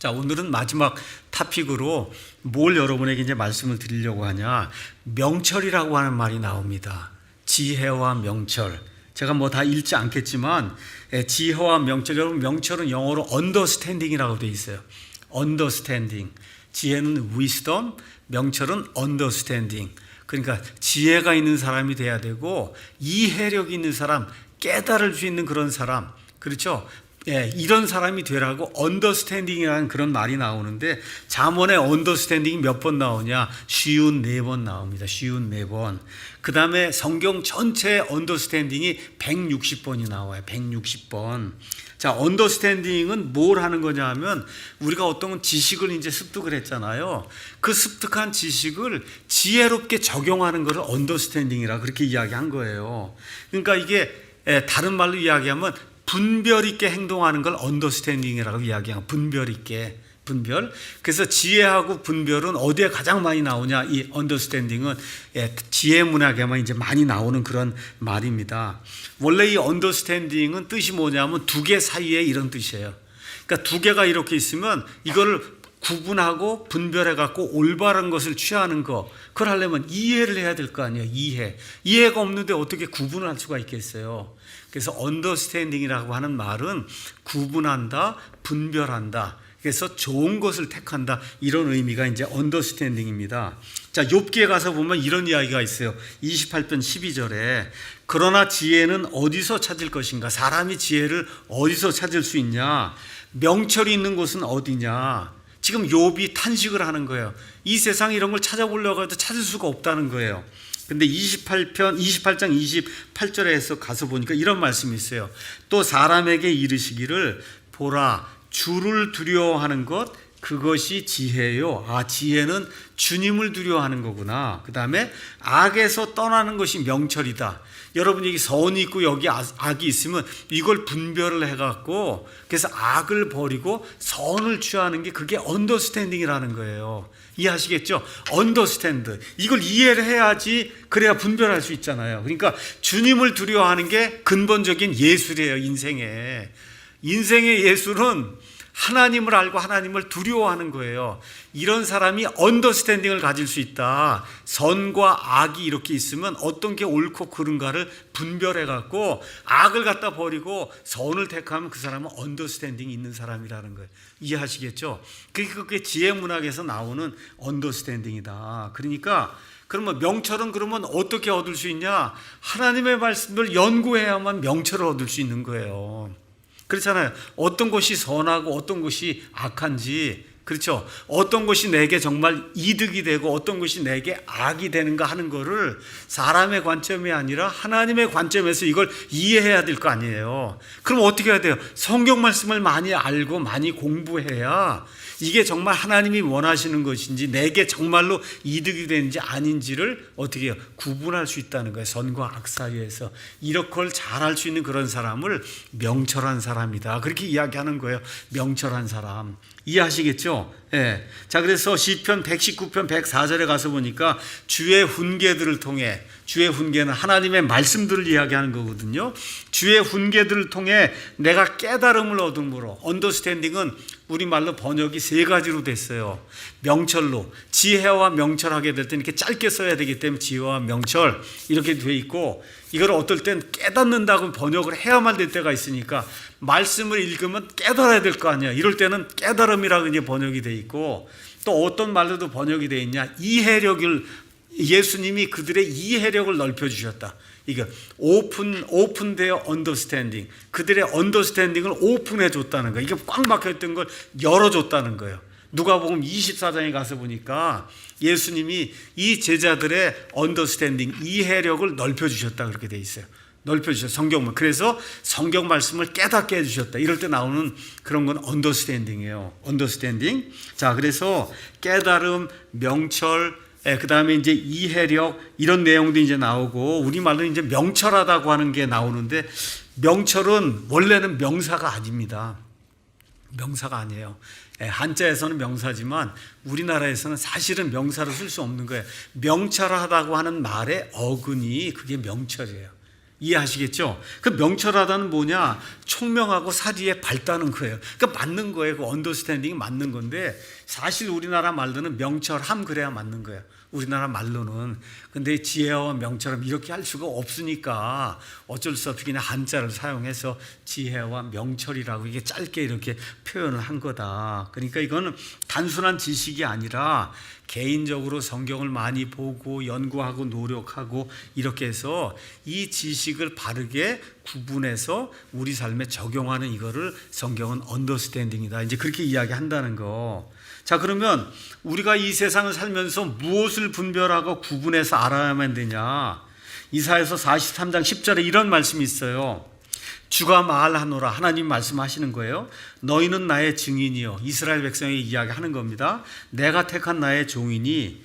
자, 오늘은 마지막 토픽으로 뭘 여러분에게 이제 말씀을 드리려고 하냐. 명철이라고 하는 말이 나옵니다. 지혜와 명철. 제가 뭐 다 읽지 않겠지만, 지혜와 명철. 여러분, 명철은 영어로 understanding이라고 되어 있어요. understanding. 지혜는 wisdom, 명철은 understanding. 그러니까 지혜가 있는 사람이 돼야 되고, 이해력이 있는 사람, 깨달을 수 있는 그런 사람. 그렇죠? 이런 사람이 되라고 언더스탠딩이라는 그런 말이 나오는데, 잠언에 언더스탠딩이 몇 번 나오냐? 54번 나옵니다. 54번. 그 다음에 성경 전체에 언더스탠딩이 160번이 나와요. 160번. 자, 언더스탠딩은 뭘 하는 거냐 하면, 우리가 어떤 지식을 이제 습득을 했잖아요. 그 습득한 지식을 지혜롭게 적용하는 것을 언더스탠딩이라 그렇게 이야기한 거예요. 그러니까 이게 다른 말로 이야기하면 분별 있게 행동하는 걸 언더스탠딩이라고 이야기하고, 분별 있게, 분별. 그래서 지혜하고 분별은 어디에 가장 많이 나오냐? 이 언더스탠딩은 지혜 문학에만 이제 많이 나오는 그런 말입니다. 원래 이 언더스탠딩은 뜻이 뭐냐면 두 개 사이에 이런 뜻이에요. 그러니까 두 개가 이렇게 있으면 이거를 구분하고 분별해 갖고 올바른 것을 취하는 거, 그걸 하려면 이해를 해야 될 거 아니에요. 이해가 없는데 어떻게 구분을 할 수가 있겠어요. 그래서 언더스탠딩이라고 하는 말은 구분한다, 분별한다. 그래서 좋은 것을 택한다, 이런 의미가 이제 언더스탠딩입니다. 자, 욥기에 가서 보면 이런 이야기가 있어요. 28편 12절에 그러나 지혜는 어디서 찾을 것인가? 사람이 지혜를 어디서 찾을 수 있냐? 명철이 있는 곳은 어디냐? 지금 욥이 탄식을 하는 거예요. 이 세상에 이런 걸 찾아보려고 해도 찾을 수가 없다는 거예요. 근데 28장 28절에서 가서 보니까 이런 말씀이 있어요. 또 사람에게 이르시기를 보라, 주를 두려워하는 것, 그것이 지혜요. 아, 지혜는 주님을 두려워하는 거구나. 그 다음에 악에서 떠나는 것이 명철이다. 여러분, 여기 선이 있고 여기 악이 있으면 이걸 분별을 해갖고, 그래서 악을 버리고 선을 취하는 게 그게 언더스탠딩이라는 거예요. 이해하시겠죠? 언더스탠드. 이걸 이해를 해야지, 그래야 분별할 수 있잖아요. 그러니까 주님을 두려워하는 게 근본적인 예술이에요. 인생의 예술은 하나님을 알고 하나님을 두려워하는 거예요. 이런 사람이 언더스탠딩을 가질 수 있다. 선과 악이 이렇게 있으면 어떤 게 옳고 그른가를 분별해 갖고 악을 갖다 버리고 선을 택하면 그 사람은 언더스탠딩이 있는 사람이라는 거예요. 이해하시겠죠? 그게 지혜 문학에서 나오는 언더스탠딩이다. 그러니까 그러면 명철은 그러면 어떻게 얻을 수 있냐? 하나님의 말씀을 연구해야만 명철을 얻을 수 있는 거예요. 그렇잖아요. 어떤 것이 선하고 어떤 것이 악한지, 그렇죠? 어떤 것이 내게 정말 이득이 되고 어떤 것이 내게 악이 되는가 하는 거를 사람의 관점이 아니라 하나님의 관점에서 이걸 이해해야 될 거 아니에요. 그럼 어떻게 해야 돼요? 성경 말씀을 많이 알고 많이 공부해야 이게 정말 하나님이 원하시는 것인지 내게 정말로 이득이 되는지 아닌지를 어떻게 해요? 구분할 수 있다는 거예요. 선과 악 사이에서. 이렇게 잘할 수 있는 그런 사람을 명철한 사람이다, 그렇게 이야기하는 거예요. 명철한 사람. 이해하시겠죠? 예. 자, 그래서 시편 119편 104절에 가서 보니까 주의 훈계들을 통해, 주의 훈계는 하나님의 말씀들을 이야기하는 거거든요. 주의 훈계들을 통해 내가 깨달음을 얻음으로, 언더스탠딩은 우리말로 번역이 세 가지로 됐어요. 명철로, 지혜와 명철하게 될 때 이렇게 짧게 써야 되기 때문에 지혜와 명철 이렇게 돼 있고, 이걸 어떨 땐 깨닫는다고 번역을 해야만 될 때가 있으니까 말씀을 읽으면 깨달아야 될 거 아니야. 이럴 때는 깨달음이라고 이제 번역이 돼 있고, 또 어떤 말로도 번역이 돼 있냐? 이해력을, 예수님이 그들의 이해력을 넓혀주셨다. 이게 오픈되어 언더스탠딩, 그들의 언더스탠딩을 오픈해 줬다는 거예요. 이게 꽉 막혀있던 걸 열어줬다는 거예요. 누가복음 24장에 가서 보니까 예수님이 이 제자들의 언더스탠딩, 이해력을 넓혀주셨다, 그렇게 돼 있어요. 넓혀주셨어요. 성경을. 그래서 성경 말씀을 깨닫게 해주셨다. 이럴 때 나오는 그런 건 언더스탠딩이에요. 언더스탠딩. 자, 그래서 깨달음, 명철, 그 다음에 이제 이해력, 이런 내용도 이제 나오고, 우리말로 이제 명철하다고 하는 게 나오는데, 명철은 원래는 명사가 아닙니다. 명사가 아니에요. 한자에서는 명사지만 우리나라에서는 사실은 명사로 쓸 수 없는 거예요. 명철하다고 하는 말의 어근이 그게 명철이에요. 이해하시겠죠? 그 명철하다는 뭐냐? 총명하고 사리에 밝다는 거예요. 그러니까 맞는 거예요. 그 언더스탠딩이 맞는 건데 사실 우리나라 말로는 명철함 그래야 맞는 거예요. 우리나라 말로는. 근데 지혜와 명철함 이렇게 할 수가 없으니까 어쩔 수 없이 그냥 한자를 사용해서 지혜와 명철이라고 이게 짧게 이렇게 표현을 한 거다. 그러니까 이거는 단순한 지식이 아니라 개인적으로 성경을 많이 보고 연구하고 노력하고 이렇게 해서 이 지식을 바르게 구분해서 우리 삶에 적용하는 이거를 성경은 언더스탠딩이다. 이제 그렇게 이야기한다는 거. 자, 그러면 우리가 이 세상을 살면서 무엇을 분별하고 구분해서 알아야만 되냐? 이사야서 43장 10절에 이런 말씀이 있어요. 주가 말하노라. 하나님 말씀하시는 거예요. 너희는 나의 증인이요. 이스라엘 백성에게 이야기하는 겁니다. 내가 택한 나의 종이니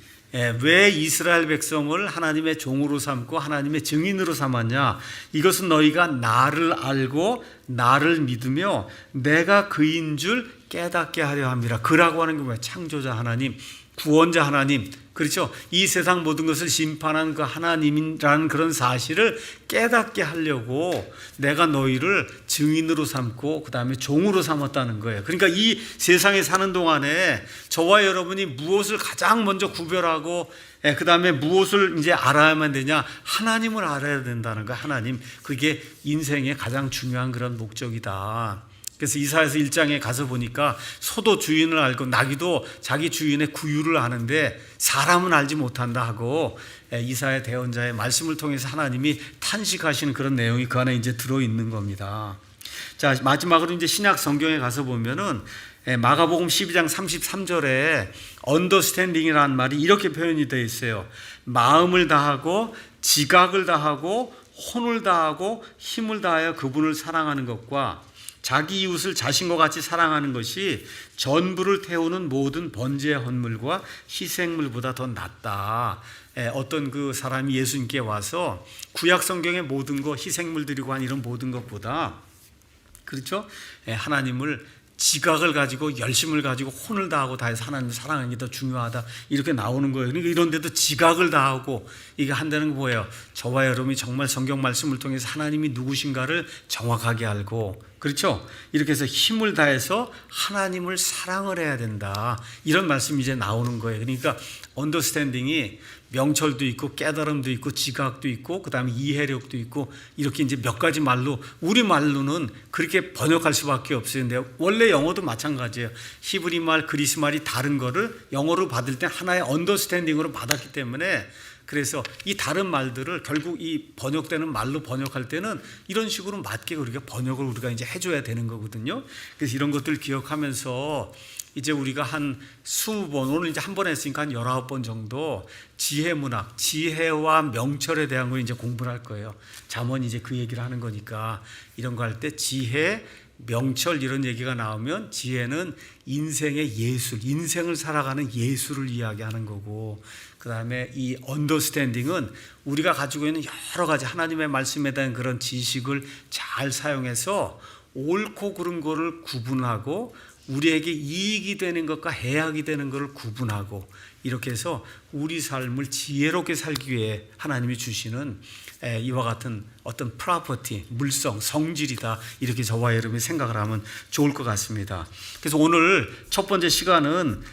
왜 이스라엘 백성을 하나님의 종으로 삼고 하나님의 증인으로 삼았냐? 이것은 너희가 나를 알고 나를 믿으며 내가 그인 줄 깨닫게 하려 함이라. 그라고 하는 게 뭐야? 창조자 하나님, 구원자 하나님, 그렇죠? 이 세상 모든 것을 심판한 그 하나님이라는 그런 사실을 깨닫게 하려고 내가 너희를 증인으로 삼고 그 다음에 종으로 삼았다는 거예요. 그러니까 이 세상에 사는 동안에 저와 여러분이 무엇을 가장 먼저 구별하고 그 다음에 무엇을 이제 알아야만 되냐? 하나님을 알아야 된다는 거예요. 하나님. 그게 인생의 가장 중요한 그런 목적이다. 그래서 이사야서 1장에 가서 보니까 소도 주인을 알고 나귀도 자기 주인의 구유를 아는데 사람은 알지 못한다 하고 이사야 대언자의 말씀을 통해서 하나님이 탄식하시는 그런 내용이 그 안에 이제 들어있는 겁니다. 자, 마지막으로 이제 신약 성경에 가서 보면은 마가복음 12장 33절에 언더스탠딩이라는 말이 이렇게 표현이 되어 있어요. 마음을 다하고 지각을 다하고 혼을 다하고 힘을 다하여 그분을 사랑하는 것과 자기 이웃을 자신과 같이 사랑하는 것이 전부를 태우는 모든 번제의 헌물과 희생물보다 더 낫다. 어떤 그 사람이 예수님께 와서 구약 성경의 모든 것 희생물 드리고 한 이런 모든 것보다 그렇죠? 하나님을 지각을 가지고 열심을 가지고 혼을 다하고 다해서 하나님을 사랑하는 게 더 중요하다 이렇게 나오는 거예요. 그러니까 이런 데도 지각을 다하고 이게 한다는 거 뭐예요? 저와 여러분이 정말 성경 말씀을 통해서 하나님이 누구신가를 정확하게 알고 그렇죠? 이렇게 해서 힘을 다해서 하나님을 사랑을 해야 된다. 이런 말씀이 이제 나오는 거예요. 그러니까 언더스탠딩이 명철도 있고 깨달음도 있고 지각도 있고 그다음에 이해력도 있고 이렇게 이제 몇 가지 말로 우리 말로는 그렇게 번역할 수밖에 없어요. 근데 원래 영어도 마찬가지예요. 히브리 말, 그리스 말이 다른 거를 영어로 받을 때 하나의 언더스탠딩으로 받았기 때문에 그래서 이 다른 말들을 결국 이 번역되는 말로 번역할 때는 이런 식으로 맞게 우리가 번역을 우리가 이제 해줘야 되는 거거든요. 그래서 이런 것들 기억하면서 이제 우리가 한 20번, 오늘 이제 한 번 했으니까 한 19번 정도 지혜 문학, 지혜와 명철에 대한 걸 이제 공부를 할 거예요. 잠언이 이제 그 얘기를 하는 거니까 이런 거 할 때 지혜, 명철 이런 얘기가 나오면 지혜는 인생의 예술, 인생을 살아가는 예술을 이야기하는 거고 그 다음에 이 언더스탠딩은 우리가 가지고 있는 여러 가지 하나님의 말씀에 대한 그런 지식을 잘 사용해서 옳고 그른 거를 구분하고 우리에게 이익이 되는 것과 해악이 되는 것을 구분하고 이렇게 해서 우리 삶을 지혜롭게 살기 위해 하나님이 주시는 이와 같은 어떤 프로퍼티, 물성, 성질이다 이렇게 저와 여러분이 생각을 하면 좋을 것 같습니다. 그래서 오늘 첫 번째 시간은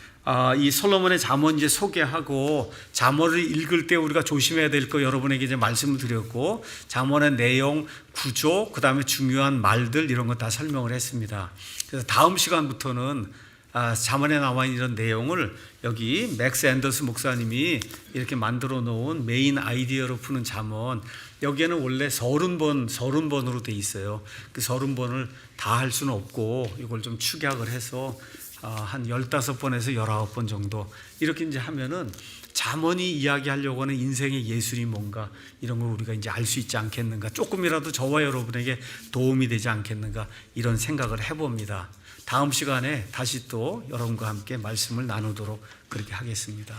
이 솔로몬의 잠언 이제 소개하고 잠언을 읽을 때 우리가 조심해야 될 거 여러분에게 이제 말씀을 드렸고 잠언의 내용, 구조, 그 다음에 중요한 말들 이런 거 다 설명을 했습니다. 그래서 다음 시간부터는 잠언에 나와 있는 이런 내용을 여기 맥스 앤더스 목사님이 이렇게 만들어 놓은 메인 아이디어로 푸는 잠언 여기에는 원래 30번으로 돼 있어요. 그 30번을 다 할 수는 없고 이걸 좀 축약을 해서 한 15번에서 19번 정도 이렇게 이제 하면은 잠언이 이야기하려고 하는 인생의 예술이 뭔가 이런 걸 우리가 이제 알 수 있지 않겠는가, 조금이라도 저와 여러분에게 도움이 되지 않겠는가 이런 생각을 해봅니다. 다음 시간에 다시 또 여러분과 함께 말씀을 나누도록 그렇게 하겠습니다.